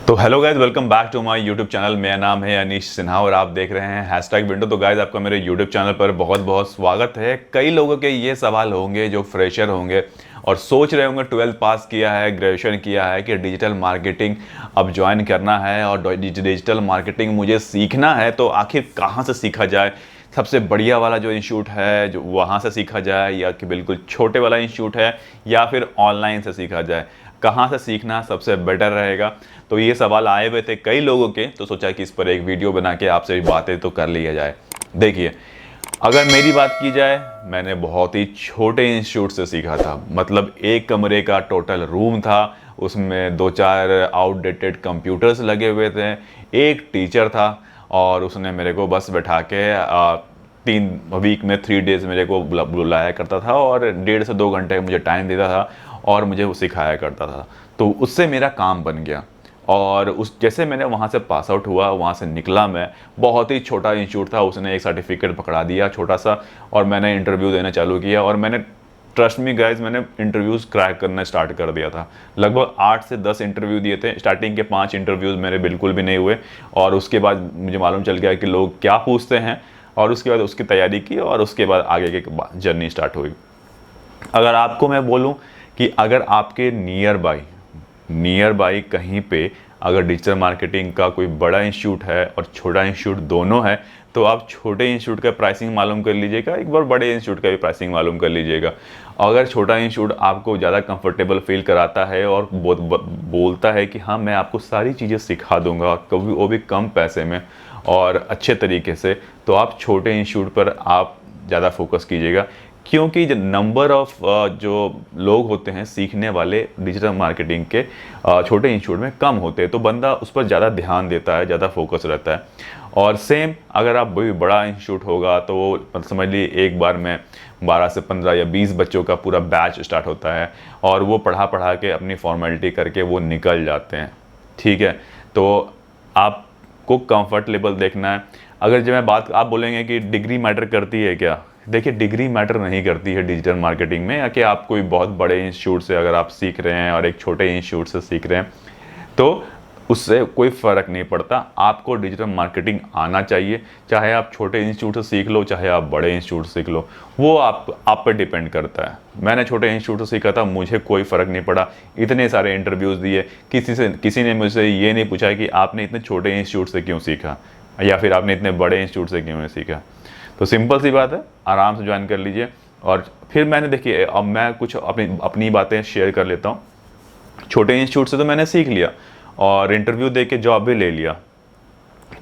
तो hello guys, welcome back to my YouTube channel. मेरा नाम है अनीश सिन्हा और आप देख रहे हैं हैशटैग विंडो। तो गाइज, आपका मेरे यूट्यूब चैनल पर बहुत बहुत स्वागत है। कई लोगों के ये सवाल होंगे जो फ्रेशर होंगे और सोच रहे होंगे 12th पास किया है, ग्रेजुएशन किया है कि डिजिटल मार्केटिंग अब ज्वाइन करना है और डिजिटल मार्केटिंग मुझे सीखना है, तो आखिर कहाँ से सीखा जाए। सबसे बढ़िया वाला जो इंस्टीट्यूट है जो वहाँ से सीखा जाए, या कि बिल्कुल छोटे वाला इंस्टीट्यूट है, या फिर ऑनलाइन से सीखा जाए, कहाँ से सीखना सबसे बेटर रहेगा। तो ये सवाल आए हुए थे कई लोगों के, तो सोचा कि इस पर एक वीडियो बना के आपसे भी बातें तो कर लिया जाए। देखिए, अगर मेरी बात की जाए, मैंने बहुत ही छोटे इंस्टीट्यूट से सीखा था। मतलब एक कमरे का टोटल रूम था, उसमें 2-4 आउटडेटेड कंप्यूटर्स लगे हुए थे, एक टीचर था और उसने मेरे को बस बैठा के 3 वीक में 3 डेज मेरे को बुलाया करता था और 1.5 से 2 घंटे मुझे टाइम देता था और मुझे वो सिखाया करता था। तो उससे मेरा काम बन गया और उस जैसे मैंने वहाँ से पास आउट हुआ, वहाँ से निकला मैं, बहुत ही छोटा इंस्टीट्यूट था, उसने एक सर्टिफिकेट पकड़ा दिया छोटा सा और मैंने इंटरव्यू देना चालू किया। और मैंने, ट्रस्ट मी गाइज, मैंने इंटरव्यूज़ क्रैक करना स्टार्ट कर दिया था। लगभग 8 से 10 इंटरव्यू दिए थे। स्टार्टिंग के 5 इंटरव्यूज़ मेरे बिल्कुल भी नहीं हुए और उसके बाद मुझे मालूम चल गया कि लोग क्या पूछते हैं और उसके बाद उसकी तैयारी की और उसके बाद आगे की जर्नी स्टार्ट हुई। अगर आपको मैं बोलूं कि अगर आपके नियर बाई कहीं पे अगर डिजिटल मार्केटिंग का कोई बड़ा इंस्टीट्यूट है और छोटा इंस्टीट्यूट दोनों है, तो आप छोटे इंस्टीट्यूट का प्राइसिंग मालूम कर लीजिएगा, एक बार बड़े इंस्टीट्यूट का भी प्राइसिंग मालूम कर लीजिएगा। अगर छोटा इंस्टीट्यूट आपको ज़्यादा कंफर्टेबल फील कराता है और बोलता है कि हाँ, मैं आपको सारी चीज़ें सिखा दूंगा, कभी वो भी कम पैसे में और अच्छे तरीके से, तो आप छोटे इंस्टीट्यूट पर आप ज़्यादा फोकस कीजिएगा। क्योंकि जो नंबर ऑफ जो लोग होते हैं सीखने वाले डिजिटल मार्केटिंग के छोटे इंस्टीट्यूट में कम होते हैं, तो बंदा उस पर ज़्यादा ध्यान देता है, ज़्यादा फोकस रहता है। और सेम अगर आप कोई बड़ा इंस्टीट्यूट होगा तो वो समझ लीजिए एक बार में 12 से 15 या 20 बच्चों का पूरा बैच स्टार्ट होता है और वो पढ़ा के अपनी फॉर्मेलिटी करके वो निकल जाते हैं। ठीक है, तो आपको कंफर्टेबल देखना है। अगर जब मैं बात, आप बोलेंगे कि डिग्री मैटर करती है क्या? देखिए, डिग्री मैटर नहीं करती है डिजिटल मार्केटिंग में, या कि आप कोई बहुत बड़े इंस्टीट्यूट से अगर आप सीख रहे हैं और एक छोटे इंस्टीट्यूट से सीख रहे हैं, तो उससे कोई फ़र्क नहीं पड़ता। आपको डिजिटल मार्केटिंग आना चाहिए, चाहे आप छोटे इंस्टीट्यूट से सीख लो, चाहे आप बड़े इंस्टीट्यूट से सीख लो, वो आप पे डिपेंड करता है। मैंने छोटे इंस्टीट्यूट से सीखा था, मुझे कोई फ़र्क नहीं पड़ा। इतने सारे इंटरव्यूज़ दिए, किसी ने मुझसे ये नहीं पूछा कि आपने इतने छोटे इंस्टीट्यूट से क्यों सीखा या फिर आपने इतने बड़े इंस्टीट्यूट से क्यों नहीं सीखा। तो सिंपल सी बात है, आराम से ज्वाइन कर लीजिए। और फिर मैंने, देखिए, अब मैं कुछ अपनी बातें शेयर कर लेता हूँ। छोटे इंस्टीट्यूट से तो मैंने सीख लिया और इंटरव्यू दे के जॉब भी ले लिया,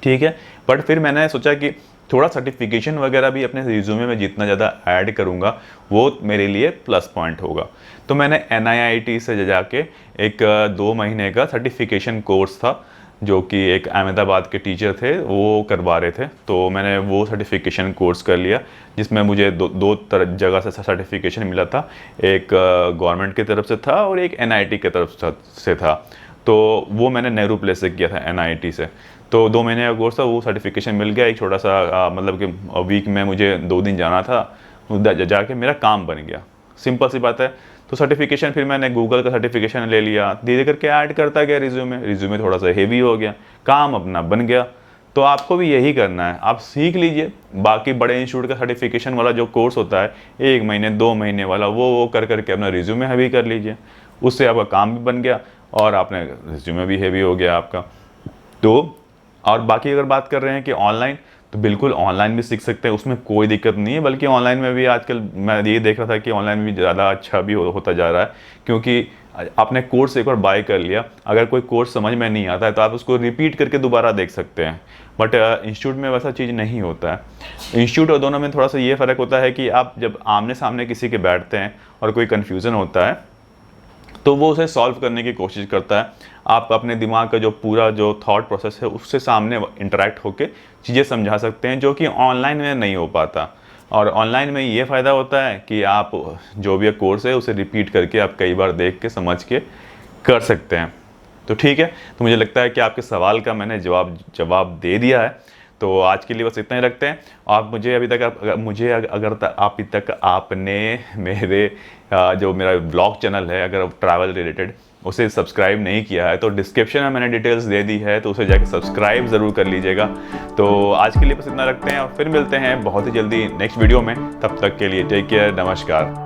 ठीक है। बट फिर मैंने सोचा कि थोड़ा सर्टिफिकेशन वगैरह भी अपने रिज्यूमे में जितना ज़्यादा ऐड करूँगा वो मेरे लिए प्लस पॉइंट होगा। तो मैंने NIIT से जाके एक 2 महीने का सर्टिफिकेशन कोर्स था, जो कि एक अहमदाबाद के टीचर थे वो करवा रहे थे। तो मैंने वो सर्टिफिकेशन कोर्स कर लिया, जिसमें मुझे दो जगह से सर्टिफिकेशन मिला था। एक गवर्नमेंट की तरफ से था और एक NIT की तरफ से था। तो वो मैंने नेहरू प्लेस से किया था, NIT से। तो 2 महीने का कोर्स था, वो सर्टिफिकेशन मिल गया। एक छोटा सा मतलब कि वीक में मुझे 2 दिन जाना था, जाके मेरा काम बन गया। सिंपल सी बात है। तो सर्टिफिकेशन फिर मैंने गूगल का सर्टिफिकेशन ले लिया, धीरे करके ऐड करता गया रिज्यूमे थोड़ा सा हेवी हो गया, काम अपना बन गया। तो आपको भी यही करना है, आप सीख लीजिए। बाकी बड़े इंस्टीट्यूट का सर्टिफिकेशन वाला जो कोर्स होता है 1 महीने 2 महीने वाला, वो कर करके अपना रिज्यूमे हैवी कर लीजिए। उससे आपका काम भी बन गया और आपने रिज्यूमे भी हैवी हो गया आपका। तो और बाकी अगर बात कर रहे हैं कि ऑनलाइन, तो बिल्कुल ऑनलाइन भी सीख सकते हैं, उसमें कोई दिक्कत नहीं है। बल्कि ऑनलाइन में भी आजकल मैं ये देख रहा था कि ऑनलाइन भी ज़्यादा अच्छा भी होता जा रहा है, क्योंकि आपने कोर्स एक बार बाय कर लिया, अगर कोई कोर्स समझ में नहीं आता है तो आप उसको रिपीट करके दोबारा देख सकते हैं। बट इंस्टीट्यूट में वैसा चीज़ नहीं होता है। इंस्टीट्यूट और दोनों में थोड़ा सा ये फ़र्क होता है कि आप जब आमने सामने किसी के बैठते हैं और कोई कन्फ्यूज़न होता है तो वो उसे सॉल्व करने की कोशिश करता है। आप अपने दिमाग का जो पूरा जो थॉट प्रोसेस है उससे सामने इंटरेक्ट होकर चीज़ें समझा सकते हैं, जो कि ऑनलाइन में नहीं हो पाता। और ऑनलाइन में ये फ़ायदा होता है कि आप जो भी कोर्स है उसे रिपीट करके आप कई बार देख के समझ के कर सकते हैं। तो ठीक है, तो मुझे लगता है कि आपके सवाल का मैंने जवाब दे दिया है। तो आज के लिए बस इतना ही रखते हैं। आप मुझे अभी तक आपने मेरे जो मेरा ब्लॉग चैनल है, अगर ट्रैवल रिलेटेड, उसे सब्सक्राइब नहीं किया है तो डिस्क्रिप्शन में मैंने डिटेल्स दे दी है, तो उसे जाके सब्सक्राइब ज़रूर कर लीजिएगा। तो आज के लिए बस इतना रखते हैं और फिर मिलते हैं बहुत ही जल्दी नेक्स्ट वीडियो में। तब तक के लिए टेक केयर, नमस्कार।